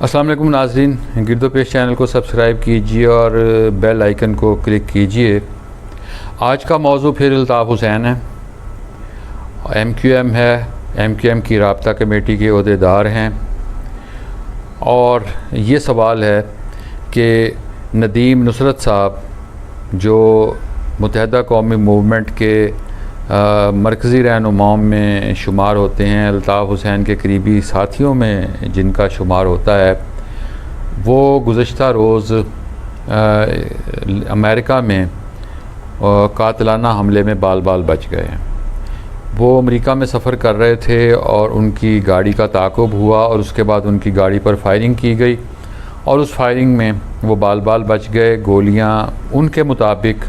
अस्सलाम वालेकुम नाज़रीन, गिरदो पेश चैनल को सब्सक्राइब कीजिए और बेल आइकन को क्लिक कीजिए। आज का मौजू फिर अल्ताफ़ हुसैन है। MQM है, MQM की राब्ता कमेटी के ओहदेदार हैं और ये सवाल है कि नदीम नुसरत साहब जो मुत्तहिदा कौमी मूवमेंट के मरकज़ी रहनुमाओं में शुमार होते हैं, अल्ताफ़ हुसैन के करीबी साथियों में जिनका शुमार होता है, वो गुज़श्ता रोज़ अमेरिका में कातिलाना हमले में बाल बाल बच गए हैं। वो अमेरिका में सफ़र कर रहे थे और उनकी गाड़ी का ताक़ुब हुआ और उसके बाद उनकी गाड़ी पर फायरिंग की गई और उस फायरिंग में वो बाल बाल बच गए। गोलियां उनके मुताबिक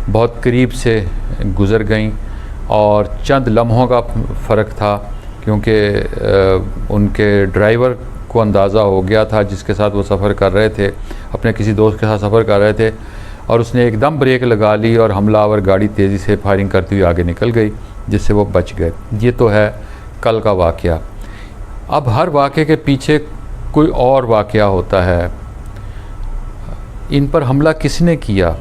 बहुत करीब से गुज़र गईं और चंद लम्हों का फ़र्क था, क्योंकि उनके ड्राइवर को अंदाज़ा हो गया था जिसके साथ वो सफ़र कर रहे थे, अपने किसी दोस्त के साथ सफ़र कर रहे थे, और उसने एकदम ब्रेक लगा ली और हमलावर गाड़ी तेज़ी से फायरिंग करती हुई आगे निकल गई, जिससे वो बच गए। ये तो है कल का वाक़या। अब हर वाक़े के पीछे कोई और वाक़या होता है। इन पर हमला किसने किया,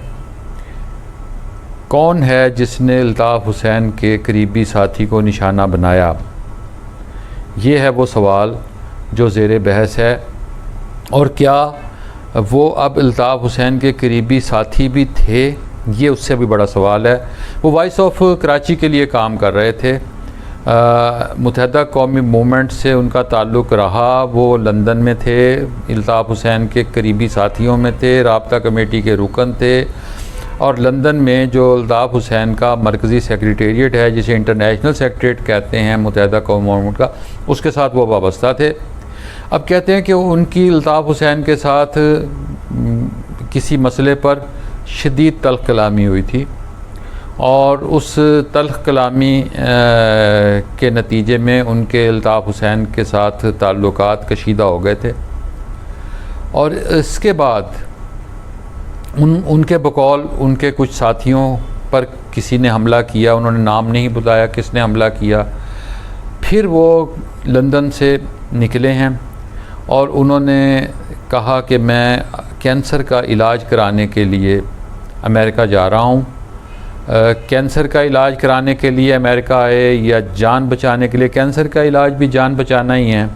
कौन है जिसने अल्ताफ़ हुसैन के करीबी साथी को निशाना बनाया, ये है वो सवाल जो ज़ेरे बहस है। और क्या वो अब अल्ताफ़ हुसैन के करीबी साथी भी थे, ये उससे भी बड़ा सवाल है। वो वॉइस ऑफ कराची के लिए काम कर रहे थे, मुत्तहिदा कौमी मूवमेंट से उनका ताल्लुक़ रहा। वो लंदन में थे, अल्ताफ़ हुसैन के करीबी साथियों में थे, राब्ता कमेटी के रुकन थे, और लंदन में जो अल्ताफ़ हुसैन का मरकज़ी सेक्रेटेरिएट है, जिसे इंटरनेशनल सेक्रेटेरिएट कहते हैं मुत्तहिदा कौमी मूवमेंट का, उसके साथ वो वाबस्ता थे। अब कहते हैं कि उनकी अल्ताफ़ हुसैन के साथ किसी मसले पर शदीद तल्ख़ कलामी हुई थी और उस तल्ख़ कलामी के नतीजे में उनके अल्ताफ़ हुसैन के साथ ताल्लुकात कशीदा हो गए थे। और इसके बाद उनके बकौल उनके कुछ साथियों पर किसी ने हमला किया, उन्होंने नाम नहीं बताया किसने हमला किया। फिर वो लंदन से निकले हैं और उन्होंने कहा कि मैं कैंसर का इलाज कराने के लिए अमेरिका जा रहा हूँ। कैंसर का इलाज कराने के लिए अमेरिका आए या जान बचाने के लिए? कैंसर का इलाज भी जान बचाना ही है।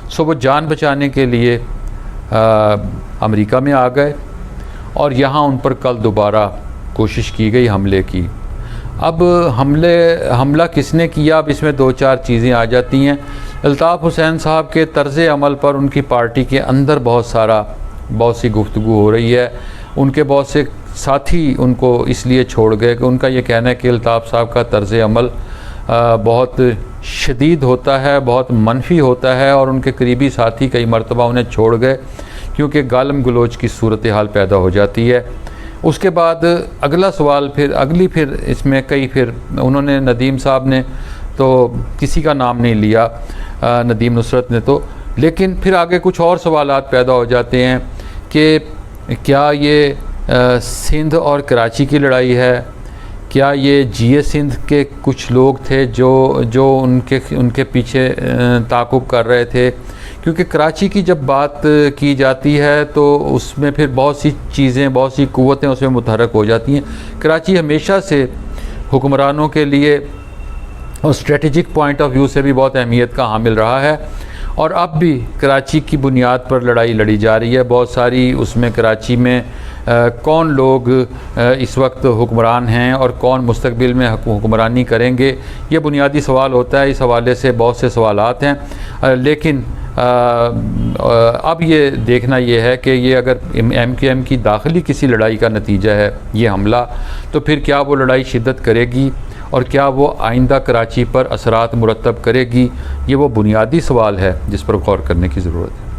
सो वो जान बचाने के लिए अमेरिका में आ गए और यहाँ उन पर कल दोबारा कोशिश की गई हमले की। अब हमला किसने किया, अब इसमें दो चार चीज़ें आ जाती हैं। अल्ताफ़ हुसैन साहब के तर्ज़ अमल पर उनकी पार्टी के अंदर बहुत सी गुफ्तगू हो रही है। उनके बहुत से साथी उनको इसलिए छोड़ गए कि उनका ये कहना है कि अल्ताफ़ साहब का तर्ज़ अमल बहुत शदीद होता है, बहुत मनफी होता है, और उनके करीबी साथी कई मरतबा उन्हें छोड़ गए क्योंकि गालम गलोच की सूरत हाल पैदा हो जाती है। उसके बाद अगला सवाल फिर इसमें फिर उन्होंने नदीम साहब ने तो किसी का नाम नहीं लिया, नदीम नुसरत ने तो, लेकिन फिर आगे कुछ और सवालात पैदा हो जाते हैं कि क्या ये सिंध और कराची की लड़ाई है, क्या ये GA सिंध के कुछ लोग थे जो उनके पीछे ताक़ुब कर रहे थे, क्योंकि कराची की जब बात की जाती है तो उसमें फिर बहुत सी चीज़ें, बहुत सी क़ुव्वतें उसमें मुतहरक हो जाती हैं। कराची हमेशा से हुक्मरानों के लिए और स्ट्रेटजिक पॉइंट ऑफ व्यू से भी बहुत अहमियत का हामिल रहा है, और अब भी कराची की बुनियाद पर लड़ाई लड़ी जा रही है बहुत सारी। उसमें कराची में कौन लोग इस वक्त हुक्मरान हैं और कौन मुस्तकबिल में हुक्मरानी करेंगे, ये बुनियादी सवाल होता है। इस हवाले से बहुत से सवालात हैं, लेकिन अब ये देखना ये है कि ये अगर MQM की दाखिली किसी लड़ाई का नतीजा है ये हमला, तो फिर क्या वो लड़ाई शिद्दत करेगी और क्या वो आइंदा कराची पर असरात मुरतब करेगी, ये वो बुनियादी सवाल है जिस पर गौर करने की ज़रूरत है।